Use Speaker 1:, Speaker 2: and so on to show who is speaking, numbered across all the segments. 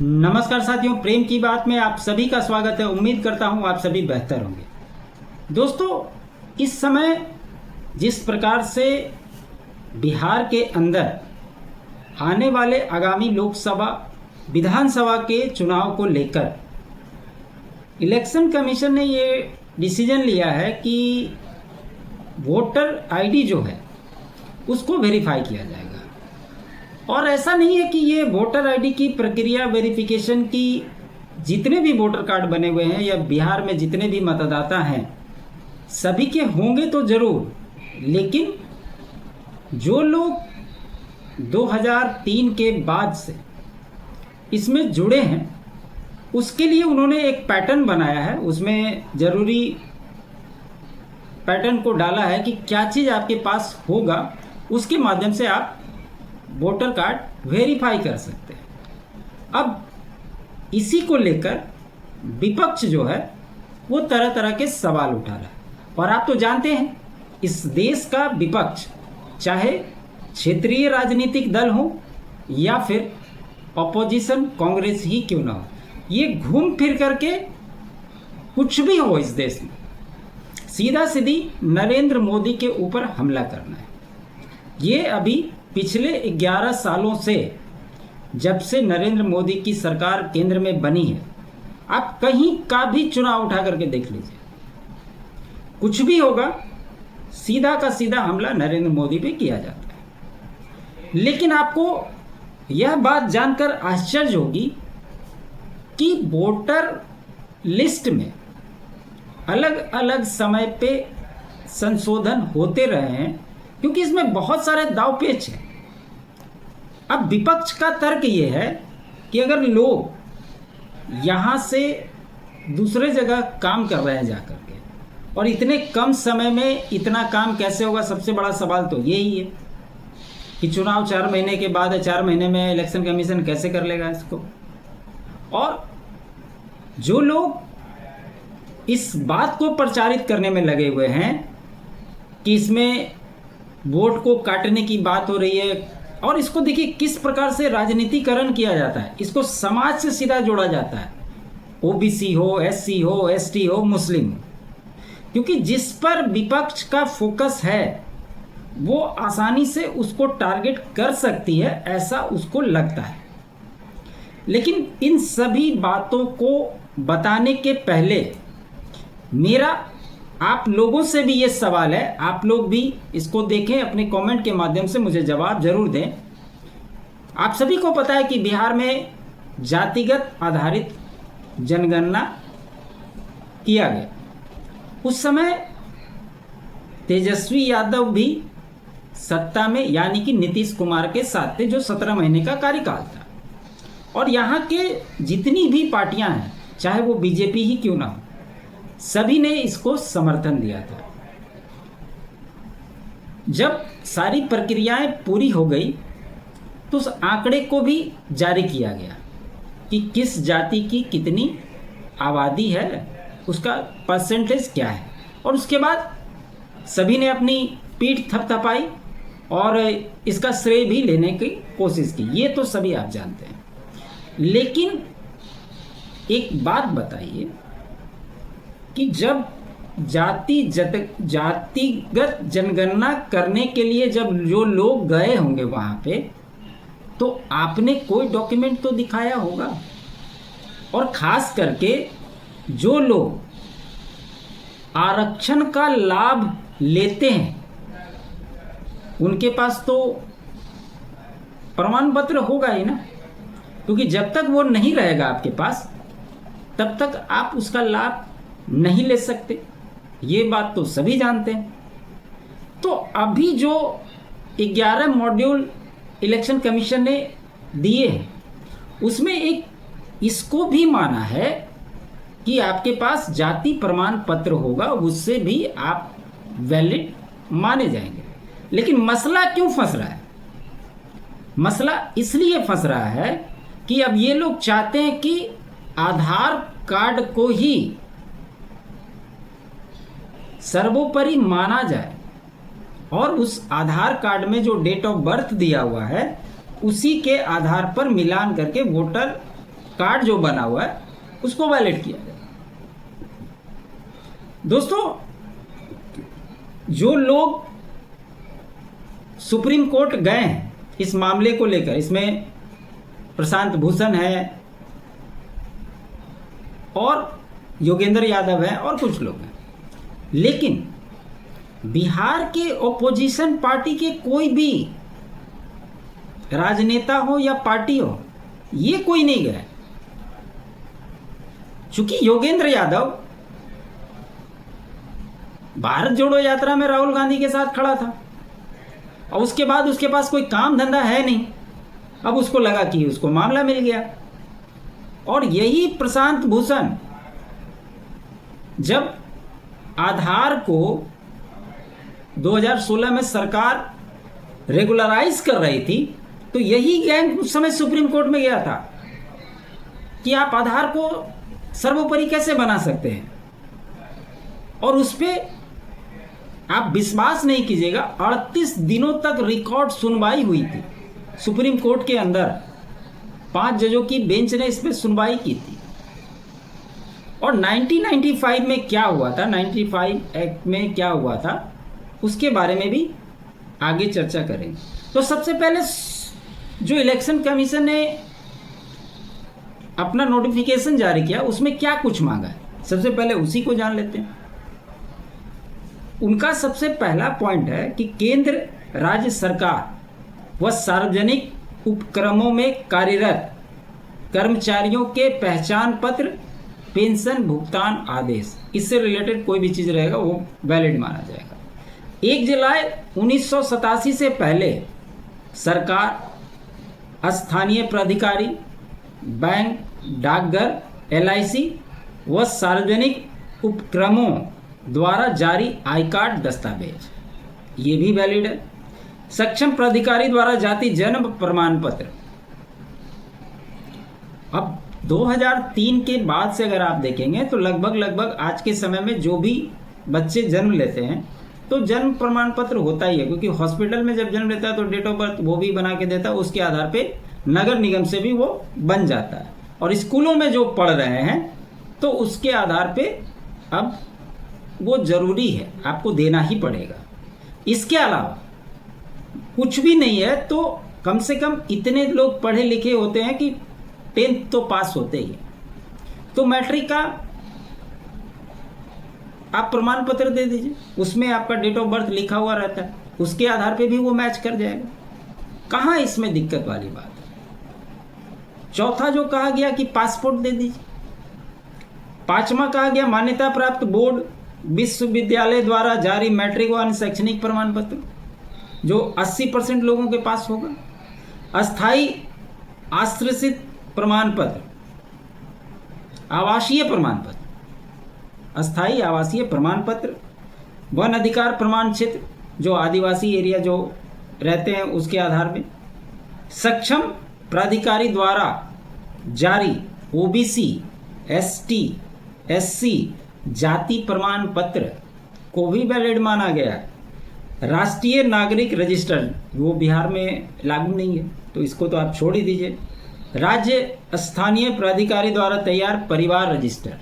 Speaker 1: नमस्कार साथियों, प्रेम की बात में आप सभी का स्वागत है। उम्मीद करता हूं आप सभी बेहतर होंगे। दोस्तों, इस समय जिस प्रकार से बिहार के अंदर आने वाले आगामी लोकसभा विधानसभा के चुनाव को लेकर इलेक्शन कमीशन ने ये डिसीजन लिया है कि वोटर आईडी जो है उसको वेरीफाई किया जाएगा। और ऐसा नहीं है कि ये वोटर आईडी की प्रक्रिया वेरिफिकेशन की जितने भी वोटर कार्ड बने हुए हैं या बिहार में जितने भी मतदाता हैं सभी के होंगे तो ज़रूर, लेकिन जो लोग 2003 के बाद से इसमें जुड़े हैं उसके लिए उन्होंने एक पैटर्न बनाया है। उसमें ज़रूरी पैटर्न को डाला है कि क्या चीज़ आपके पास होगा, उसके माध्यम से आप वोटर कार्ड वेरीफाई कर सकते हैं। अब इसी को लेकर विपक्ष जो है वो तरह तरह के सवाल उठा रहा है। और आप तो जानते हैं इस देश का विपक्ष, चाहे क्षेत्रीय राजनीतिक दल हो या फिर अपोजिशन कांग्रेस ही क्यों ना हो, ये घूम फिर करके कुछ भी हो इस देश में सीधा सीधी नरेंद्र मोदी के ऊपर हमला करना है। ये अभी पिछले 11 सालों से, जब से नरेंद्र मोदी की सरकार केंद्र में बनी है, आप कहीं का भी चुनाव उठा करके देख लीजिए, कुछ भी होगा सीधा का सीधा हमला नरेंद्र मोदी पे किया जाता है। लेकिन आपको यह बात जानकर आश्चर्य होगी कि वोटर लिस्ट में अलग अलग समय पे संशोधन होते रहे हैं, क्योंकि इसमें बहुत सारे दाव पेच हैं। अब विपक्ष का तर्क ये है कि अगर लोग यहाँ से दूसरे जगह काम कर रहे हैं जाकर के, और इतने कम समय में इतना काम कैसे होगा, सबसे बड़ा सवाल तो यही है कि चुनाव 4 महीने के बाद है, 4 महीने में इलेक्शन कमीशन कैसे कर लेगा इसको। और जो लोग इस बात को प्रचारित करने में लगे हुए हैं कि इसमें वोट को काटने की बात हो रही है, और इसको देखिए किस प्रकार से राजनीतिकरण किया जाता है, इसको समाज से सीधा जोड़ा जाता है, ओबीसी हो, एससी हो, एसटी हो, मुस्लिम हो, क्योंकि जिस पर विपक्ष का फोकस है वो आसानी से उसको टारगेट कर सकती है, ऐसा उसको लगता है। लेकिन इन सभी बातों को बताने के पहले मेरा आप लोगों से भी ये सवाल है, आप लोग भी इसको देखें, अपने कमेंट के माध्यम से मुझे जवाब जरूर दें। आप सभी को पता है कि बिहार में जातिगत आधारित जनगणना किया गया। उस समय तेजस्वी यादव भी सत्ता में, यानी कि नीतीश कुमार के साथ थे, जो 17 महीने का कार्यकाल था। और यहाँ के जितनी भी पार्टियां हैं, चाहे वो बीजेपी ही क्यों ना हो, सभी ने इसको समर्थन दिया था। जब सारी प्रक्रियाएं पूरी हो गई तो उस आंकड़े को भी जारी किया गया कि किस जाति की कितनी आबादी है, उसका परसेंटेज क्या है। और उसके बाद सभी ने अपनी पीठ थपथपाई और इसका श्रेय भी लेने की कोशिश की। ये तो सभी आप जानते हैं। लेकिन एक बात बताइए कि जब जातिगत जनगणना करने के लिए जब जो लोग गए होंगे वहां पे, तो आपने कोई डॉक्यूमेंट तो दिखाया होगा। और खास करके जो लोग आरक्षण का लाभ लेते हैं उनके पास तो प्रमाण पत्र होगा ही ना, क्योंकि जब तक वो नहीं रहेगा आपके पास तब तक आप उसका लाभ नहीं ले सकते। ये बात तो सभी जानते हैं। तो अभी जो 11 मॉड्यूल इलेक्शन कमीशन ने दिए हैं उसमें एक इसको भी माना है कि आपके पास जाति प्रमाण पत्र होगा, उससे भी आप वैलिड माने जाएंगे। लेकिन मसला क्यों फंस रहा है? मसला इसलिए फंस रहा है कि अब ये लोग चाहते हैं कि आधार कार्ड को ही सर्वोपरि माना जाए, और उस आधार कार्ड में जो डेट ऑफ बर्थ दिया हुआ है उसी के आधार पर मिलान करके वोटर कार्ड जो बना हुआ है उसको वैलिड किया जाए। दोस्तों, जो लोग सुप्रीम कोर्ट गए हैं इस मामले को लेकर, इसमें प्रशांत भूषण है और योगेंद्र यादव है और कुछ लोग हैं, लेकिन बिहार के ओपोजिशन पार्टी के कोई भी राजनेता हो या पार्टी हो, ये कोई नहीं गया। चूंकि योगेंद्र यादव भारत जोड़ो यात्रा में राहुल गांधी के साथ खड़ा था और उसके बाद उसके पास कोई काम धंधा है नहीं, अब उसको लगा कि उसको मामला मिल गया। और यही प्रशांत भूषण जब आधार को 2016 में सरकार रेगुलराइज कर रही थी, तो यही गैंग उस समय सुप्रीम कोर्ट में गया था कि आप आधार को सर्वोपरि कैसे बना सकते हैं। और उस पर आप विश्वास नहीं कीजिएगा, 38 दिनों तक रिकॉर्ड सुनवाई हुई थी सुप्रीम कोर्ट के अंदर। 5 जजों की बेंच ने इस पर सुनवाई की थी। और 1995 में क्या हुआ था, 95 एक्ट में क्या हुआ था, उसके बारे में भी आगे चर्चा करेंगे। तो सबसे पहले जो इलेक्शन कमीशन ने अपना नोटिफिकेशन जारी किया उसमें क्या कुछ मांगा है, सबसे पहले उसी को जान लेते हैं। उनका सबसे पहला पॉइंट है कि केंद्र राज्य सरकार व सार्वजनिक उपक्रमों में कार्यरत कर्मचारियों के पहचान पत्र, पेंशन भुगतान आदेश, इससे रिलेटेड कोई भी चीज़ रहेगा वो वैलिड माना जाएगा। 1 जुलाई 1987 से पहले सरकार, स्थानीय प्राधिकारी, बैंक, डाकघर, LIC व सार्वजनिक उपक्रमों द्वारा जारी आई कार्ड दस्तावेज, ये भी वैलिड है। सक्षम प्राधिकारी द्वारा जाति जन्म प्रमाण पत्र। अब 2003 के बाद से अगर आप देखेंगे तो लगभग आज के समय में जो भी बच्चे जन्म लेते हैं तो जन्म प्रमाण पत्र होता ही है, क्योंकि हॉस्पिटल में जब जन्म लेता है तो डेट ऑफ बर्थ वो भी बना के देता है, उसके आधार पे नगर निगम से भी वो बन जाता है। और स्कूलों में जो पढ़ रहे हैं तो उसके आधार पे अब वो जरूरी है, आपको देना ही पड़ेगा। इसके अलावा कुछ भी नहीं है तो कम से कम इतने लोग पढ़े लिखे होते हैं कि 10th तो पास होते ही, तो मैट्रिक का आप प्रमाण पत्र दे दीजिए, उसमें आपका डेट ऑफ बर्थ लिखा हुआ रहता है, उसके आधार पे भी वो मैच कर जाएगा। कहाँ इसमें दिक्कत वाली बात है। चौथा जो कहा गया कि पासपोर्ट दे दीजिए। 5वां कहा गया मान्यता प्राप्त बोर्ड विश्वविद्यालय द्वारा जारी मैट्रिक व अन्य शैक्षणिक प्रमाण पत्र, जो 80% लोगों के पास होगा। अस्थायी आश्रित प्रमाण पत्र, आवासीय प्रमाण पत्र, अस्थायी आवासीय प्रमाण पत्र, वन अधिकार प्रमाण क्षेत्र, जो आदिवासी एरिया जो रहते हैं उसके आधार पे। सक्षम प्राधिकारी द्वारा जारी OBC, ST, SC जाति प्रमाण पत्र को भी वैलिड माना गया है। राष्ट्रीय नागरिक रजिस्टर, वो बिहार में लागू नहीं है तो इसको तो आप छोड़ ही दीजिए। राज्य स्थानीय प्राधिकारी द्वारा तैयार परिवार रजिस्टर।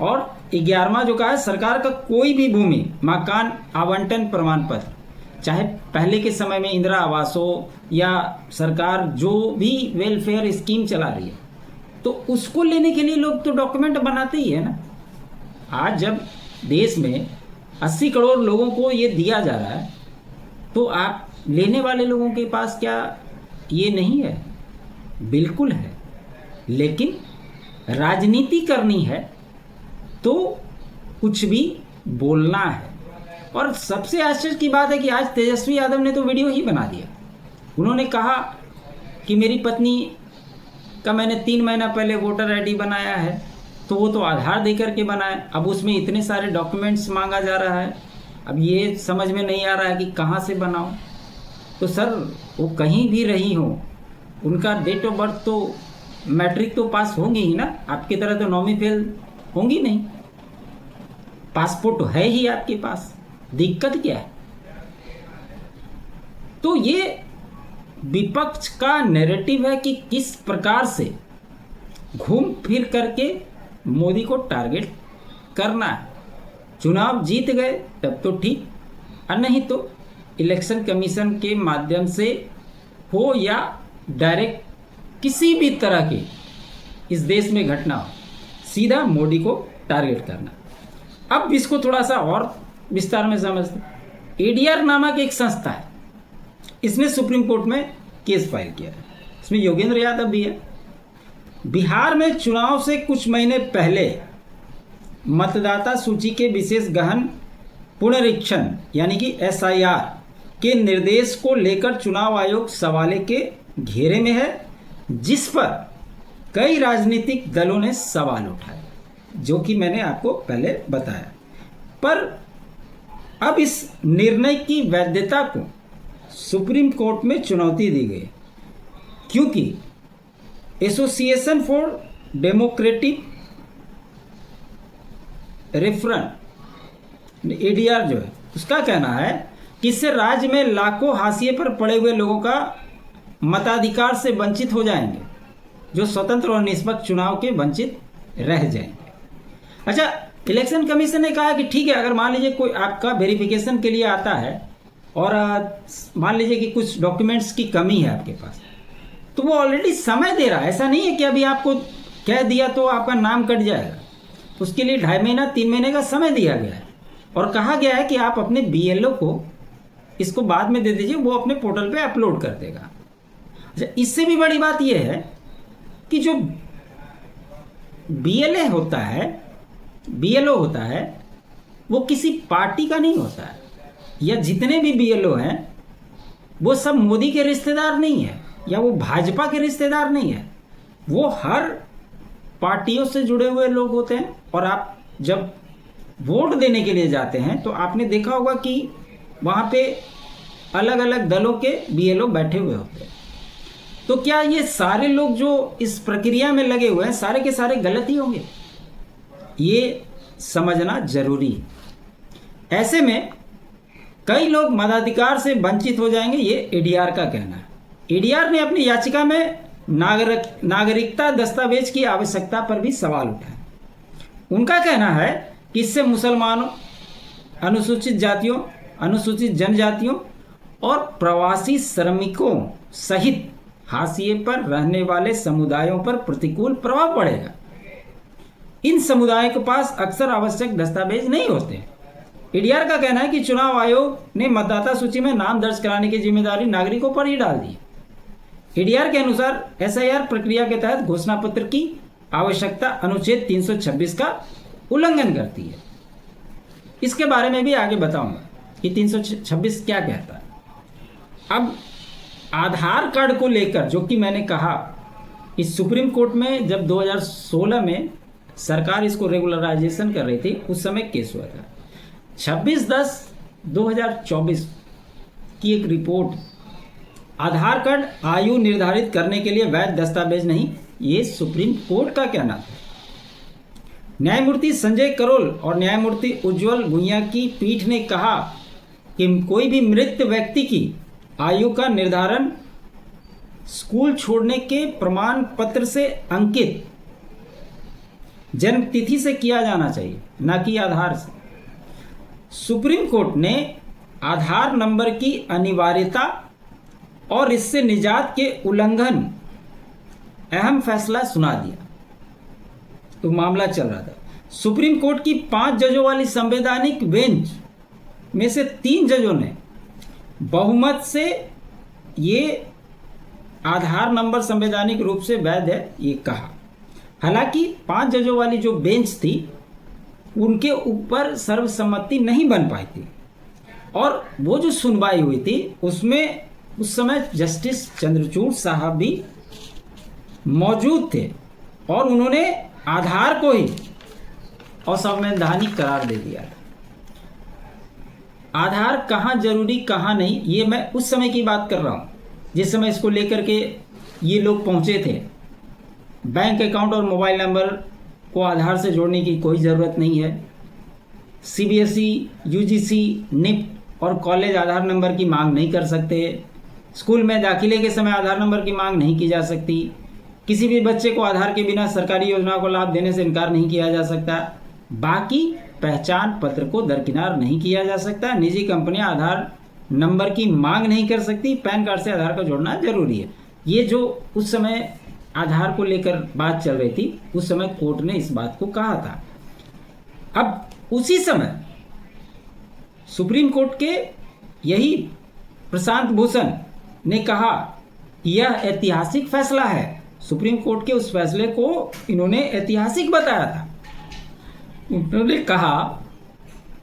Speaker 1: और 11वां जो कहा है सरकार का कोई भी भूमि मकान आवंटन प्रमाण पत्र, चाहे पहले के समय में इंदिरा आवास हो या सरकार जो भी वेलफेयर स्कीम चला रही है तो उसको लेने के लिए लोग तो डॉक्यूमेंट बनाते ही है ना। आज जब देश में 80 करोड़ लोगों को ये दिया जा रहा है तो आप लेने वाले लोगों के पास क्या ये नहीं है? बिल्कुल है, लेकिन राजनीति करनी है तो कुछ भी बोलना है। और सबसे आश्चर्य की बात है कि आज तेजस्वी यादव ने तो वीडियो ही बना दिया। उन्होंने कहा कि मेरी पत्नी का मैंने 3 महीना पहले वोटर ID बनाया है, तो वो तो आधार दे करके बनाया, अब उसमें इतने सारे डॉक्यूमेंट्स मांगा जा रहा है। अब ये समझ में नहीं आ रहा है कि कहाँ से बनाओ। तो सर वो कहीं भी रही हो, उनका डेट ऑफ बर्थ तो मैट्रिक तो पास होंगी ही ना, आपकी तरह तो 9वीं फेल होंगी नहीं। पासपोर्ट तो है ही आपके पास, दिक्कत क्या है? तो ये विपक्ष का नैरेटिव है कि किस प्रकार से घूम फिर करके मोदी को टारगेट करना है। चुनाव जीत गए तब तो ठीक, और नहीं तो इलेक्शन कमीशन के माध्यम से हो या डायरेक्ट किसी भी तरह की इस देश में घटना हो, सीधा मोदी को टारगेट करना। अब इसको थोड़ा सा और विस्तार में समझते। एडीआर नामक एक संस्था है, इसने सुप्रीम कोर्ट में केस फाइल किया है, इसमें योगेंद्र यादव भी है। बिहार में चुनाव से कुछ महीने पहले मतदाता सूची के विशेष गहन पुनरीक्षण यानी कि एसआईआर के निर्देश को लेकर चुनाव आयोग सवाले के घेरे में है, जिस पर कई राजनीतिक दलों ने सवाल उठाए, जो कि मैंने आपको पहले बताया। पर अब इस निर्णय की वैधता को सुप्रीम कोर्ट में चुनौती दी गई, क्योंकि एसोसिएशन फॉर डेमोक्रेटिक रेफरन एडीआर जो है उसका कहना है कि इससे राज्य में लाखों हाशिए पर पड़े हुए लोगों का मताधिकार से वंचित हो जाएंगे, जो स्वतंत्र और निष्पक्ष चुनाव के वंचित रह जाएंगे। अच्छा, इलेक्शन कमीशन ने कहा कि ठीक है, अगर मान लीजिए कोई आपका वेरिफिकेशन के लिए आता है और मान लीजिए कि कुछ डॉक्यूमेंट्स की कमी है आपके पास, तो वो ऑलरेडी समय दे रहा है। ऐसा नहीं है कि अभी आपको कह दिया तो आपका नाम कट जाएगा। उसके लिए 2.5 महीना 3 महीने का समय दिया गया है और कहा गया है कि आप अपने बीएलओ को इसको बाद में दे दीजिए, वो अपने पोर्टल पे अपलोड कर देगा। अच्छा, इससे भी बड़ी बात यह है कि जो बीएलओ होता है वो किसी पार्टी का नहीं होता है, या जितने भी बीएलओ हैं वो सब मोदी के रिश्तेदार नहीं है या वो भाजपा के रिश्तेदार नहीं है, वो हर पार्टियों से जुड़े हुए लोग होते हैं। और आप जब वोट देने के लिए जाते हैं तो आपने देखा होगा कि वहाँ पे अलग अलग दलों के बीएलओ बैठे हुए होते हैं। तो क्या ये सारे लोग जो इस प्रक्रिया में लगे हुए हैं सारे के सारे गलत ही होंगे? ये समझना जरूरी है। ऐसे में कई लोग मताधिकार से वंचित हो जाएंगे, ये एडीआर का कहना है। एडीआर ने अपनी याचिका में नागरिकता दस्तावेज की आवश्यकता पर भी सवाल उठाए। उनका कहना है कि इससे मुसलमानों, अनुसूचित जातियों, अनुसूचित जनजातियों और प्रवासी श्रमिकों सहित हाशिए पर रहने वाले समुदायों पर प्रतिकूल प्रभाव पड़ेगा। इन समुदायों के पास अक्सर आवश्यक दस्तावेज नहीं होते। एडीआर का कहना है कि चुनाव आयोग ने मतदाता सूची में नाम दर्ज कराने की जिम्मेदारी नागरिकों पर ही डाल दी। एडीआर के अनुसार एसआईआर प्रक्रिया के तहत घोषणा पत्र की आवश्यकता अनुच्छेद 326 का उल्लंघन करती है। इसके बारे में भी आगे बताऊंगा कि 326 क्या कहता है। अब आधार कार्ड को लेकर, जो कि मैंने कहा इस सुप्रीम कोर्ट में जब 2016 में सरकार इसको रेगुलराइजेशन कर रही थी, उस समय केस हुआ था। 26/10/2024 की एक रिपोर्ट, आधार कार्ड आयु निर्धारित करने के लिए वैध दस्तावेज नहीं, ये सुप्रीम कोर्ट का कहना था। न्यायमूर्ति संजय करोल और न्यायमूर्ति उज्जवल गुइया की पीठ ने कहा कि कोई भी मृत व्यक्ति की आयु का निर्धारण स्कूल छोड़ने के प्रमाण पत्र से अंकित जन्म तिथि से किया जाना चाहिए, न कि आधार से। सुप्रीम कोर्ट ने आधार नंबर की अनिवार्यता और इससे निजात के उल्लंघन अहम फैसला सुना दिया। तो मामला चल रहा था। सुप्रीम कोर्ट की 5 जजों वाली संवैधानिक बेंच में से 3 जजों ने बहुमत से ये आधार नंबर संवैधानिक रूप से वैध है ये कहा। हालांकि 5 जजों वाली जो बेंच थी उनके ऊपर सर्वसम्मति नहीं बन पाई थी, और वो जो सुनवाई हुई थी उसमें उस समय जस्टिस चंद्रचूड़ साहब भी मौजूद थे और उन्होंने आधार को ही असंवैधानिक करार दे दिया। आधार कहाँ जरूरी कहाँ नहीं, ये मैं उस समय की बात कर रहा हूँ जिस समय इसको लेकर के ये लोग पहुँचे थे। बैंक अकाउंट और मोबाइल नंबर को आधार से जोड़ने की कोई ज़रूरत नहीं है। सीबीएसई, यूजीसी, निफ्ट और कॉलेज आधार नंबर की मांग नहीं कर सकते। स्कूल में दाखिले के समय आधार नंबर की मांग नहीं की जा सकती। किसी भी बच्चे को आधार के बिना सरकारी योजनाओं को लाभ देने से इनकार नहीं किया जा सकता। बाकी पहचान पत्र को दरकिनार नहीं किया जा सकता। निजी कंपनियां आधार नंबर की मांग नहीं कर सकती। पैन कार्ड से आधार को जोड़ना जरूरी है। ये जो उस समय आधार को लेकर बात चल रही थी, उस समय कोर्ट ने इस बात को कहा था। अब उसी समय सुप्रीम कोर्ट के यही प्रशांत भूषण ने कहा कि यह ऐतिहासिक फैसला है। सुप्रीम कोर्ट के उस फैसले को इन्होंने ऐतिहासिक बताया था। उन्होंने कहा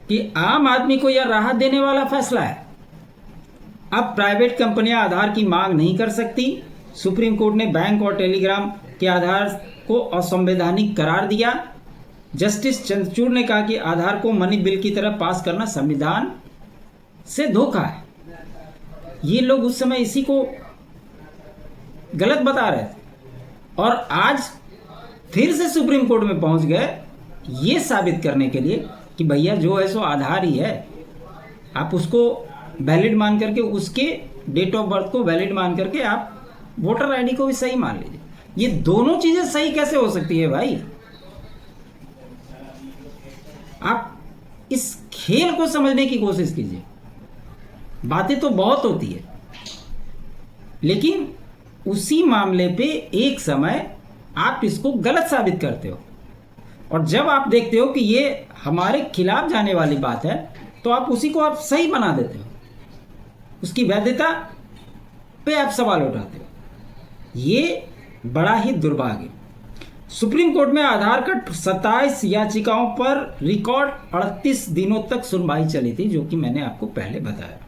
Speaker 1: कि आम आदमी को यह राहत देने वाला फैसला है। अब प्राइवेट कंपनियां आधार की मांग नहीं कर सकती। सुप्रीम कोर्ट ने बैंक और टेलीग्राम के आधार को असंवैधानिक करार दिया। जस्टिस चंद्रचूड़ ने कहा कि आधार को मनी बिल की तरह पास करना संविधान से धोखा है। ये लोग उस समय इसी को गलत बता रहे थे और आज फिर से सुप्रीम कोर्ट में पहुंच गए ये साबित करने के लिए कि भैया जो है सो आधार ही है। आप उसको वैलिड मान करके, उसके डेट ऑफ बर्थ को वैलिड मान करके आप वोटर आईडी को भी सही मान लीजिए। ये दोनों चीजें सही कैसे हो सकती है भाई? आप इस खेल को समझने की कोशिश कीजिए। बातें तो बहुत होती है, लेकिन उसी मामले पे एक समय आप इसको गलत साबित करते हो और जब आप देखते हो कि ये हमारे खिलाफ जाने वाली बात है तो आप उसी को आप सही बना देते हो। उसकी वैधता पे आप सवाल उठाते हो। ये बड़ा ही दुर्भाग्य। सुप्रीम कोर्ट में आधार कार्ड 27 याचिकाओं पर रिकॉर्ड 38 दिनों तक सुनवाई चली थी, जो कि मैंने आपको पहले बताया।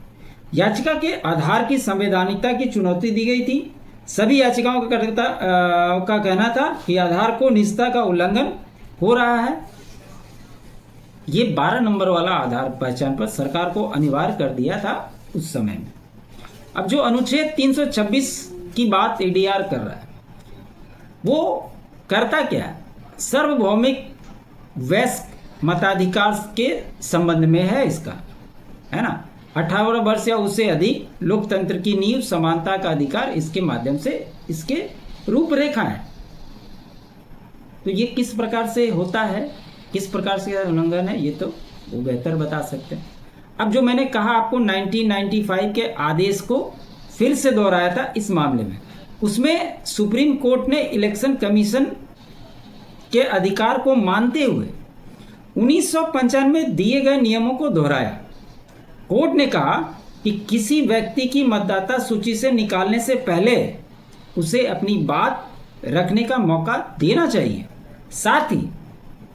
Speaker 1: याचिका के आधार की संवैधानिकता की चुनौती दी गई थी। सभी याचिकाओं का कहना था कि आधार को निजता का उल्लंघन हो रहा है। ये 12 नंबर वाला आधार पहचान पर सरकार को अनिवार्य कर दिया था उस समय में। अब जो अनुच्छेद 326 की बात एडीआर कर रहा है, वो करता क्या है? सार्वभौमिक वयस्क मताधिकार के संबंध में है इसका, है ना। 18 वर्ष या उससे अधिक लोकतंत्र की नींव समानता का अधिकार, इसके माध्यम से इसके रूपरेखा है। तो ये किस प्रकार से होता है, किस प्रकार से उल्लंघन है, ये तो वो बेहतर बता सकते हैं। अब जो मैंने कहा आपको 1995 के आदेश को फिर से दोहराया था इस मामले में, उसमें सुप्रीम कोर्ट ने इलेक्शन कमीशन के अधिकार को मानते हुए 1995 में दिए गए नियमों को दोहराया। कोर्ट ने कहा कि किसी व्यक्ति की मतदाता सूची से निकालने से पहले उसे अपनी बात रखने का मौका देना चाहिए। साथ ही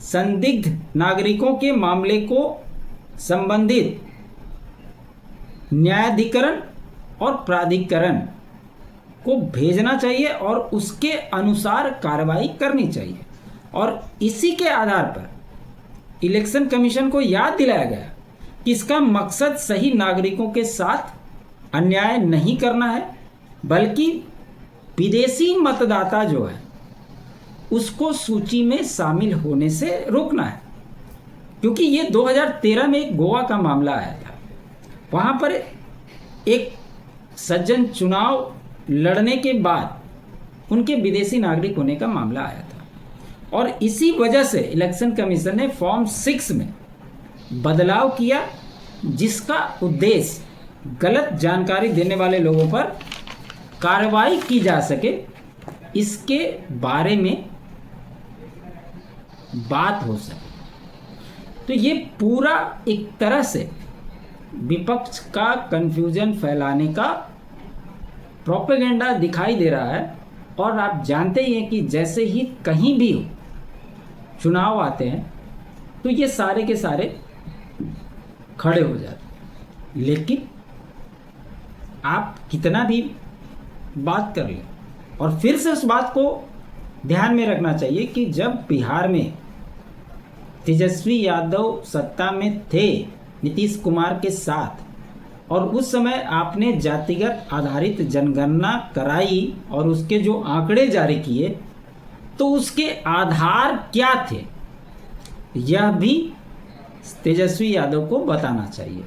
Speaker 1: संदिग्ध नागरिकों के मामले को संबंधित न्यायाधिकरण और प्राधिकरण को भेजना चाहिए और उसके अनुसार कार्रवाई करनी चाहिए। और इसी के आधार पर इलेक्शन कमीशन को याद दिलाया गया कि इसका मकसद सही नागरिकों के साथ अन्याय नहीं करना है, बल्कि विदेशी मतदाता जो है उसको सूची में शामिल होने से रोकना है। क्योंकि ये 2013 में एक गोवा का मामला आया था। वहाँ पर एक सज्जन चुनाव लड़ने के बाद उनके विदेशी नागरिक होने का मामला आया था और इसी वजह से इलेक्शन कमीशन ने फॉर्म 6 में बदलाव किया, जिसका उद्देश्य गलत जानकारी देने वाले लोगों पर कार्रवाई की जा सके, इसके बारे में बात हो सके। तो ये पूरा एक तरह से विपक्ष का कंफ्यूजन फैलाने का प्रोपेगेंडा दिखाई दे रहा है। और आप जानते ही हैं कि जैसे ही कहीं भी चुनाव आते हैं तो ये सारे के सारे खड़े हो जाते हैं। लेकिन आप कितना भी बात कर लें, और फिर से उस बात को ध्यान में रखना चाहिए कि जब बिहार में तेजस्वी यादव सत्ता में थे नीतीश कुमार के साथ, और उस समय आपने जातिगत आधारित जनगणना कराई और उसके जो आंकड़े जारी किए, तो उसके आधार क्या थे यह भी तेजस्वी यादव को बताना चाहिए।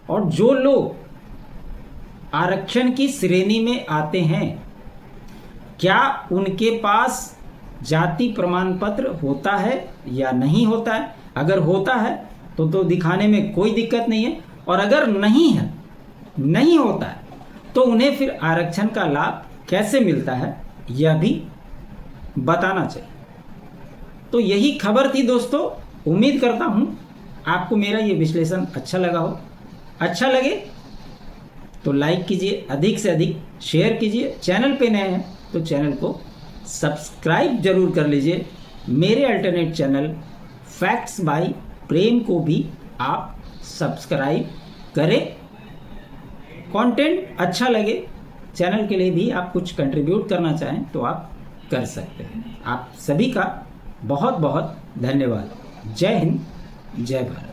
Speaker 1: और जो लोग आरक्षण की श्रेणी में आते हैं, क्या उनके पास जाति प्रमाण पत्र होता है या नहीं होता है? अगर होता है तो दिखाने में कोई दिक्कत नहीं है, और अगर नहीं है, नहीं होता है, तो उन्हें फिर आरक्षण का लाभ कैसे मिलता है यह भी बताना चाहिए। तो यही खबर थी दोस्तों। उम्मीद करता हूँ आपको मेरा ये विश्लेषण अच्छा लगा हो। अच्छा लगे तो लाइक कीजिए, अधिक से अधिक शेयर कीजिए। चैनल पे नए हैं तो चैनल को सब्सक्राइब जरूर कर लीजिए। मेरे अल्टरनेट चैनल फैक्ट्स बाय प्रेम को भी आप सब्सक्राइब करें। कंटेंट अच्छा लगे, चैनल के लिए भी आप कुछ कंट्रीब्यूट करना चाहें तो आप कर सकते हैं। आप सभी का बहुत बहुत धन्यवाद। जय हिंद, जय भारत।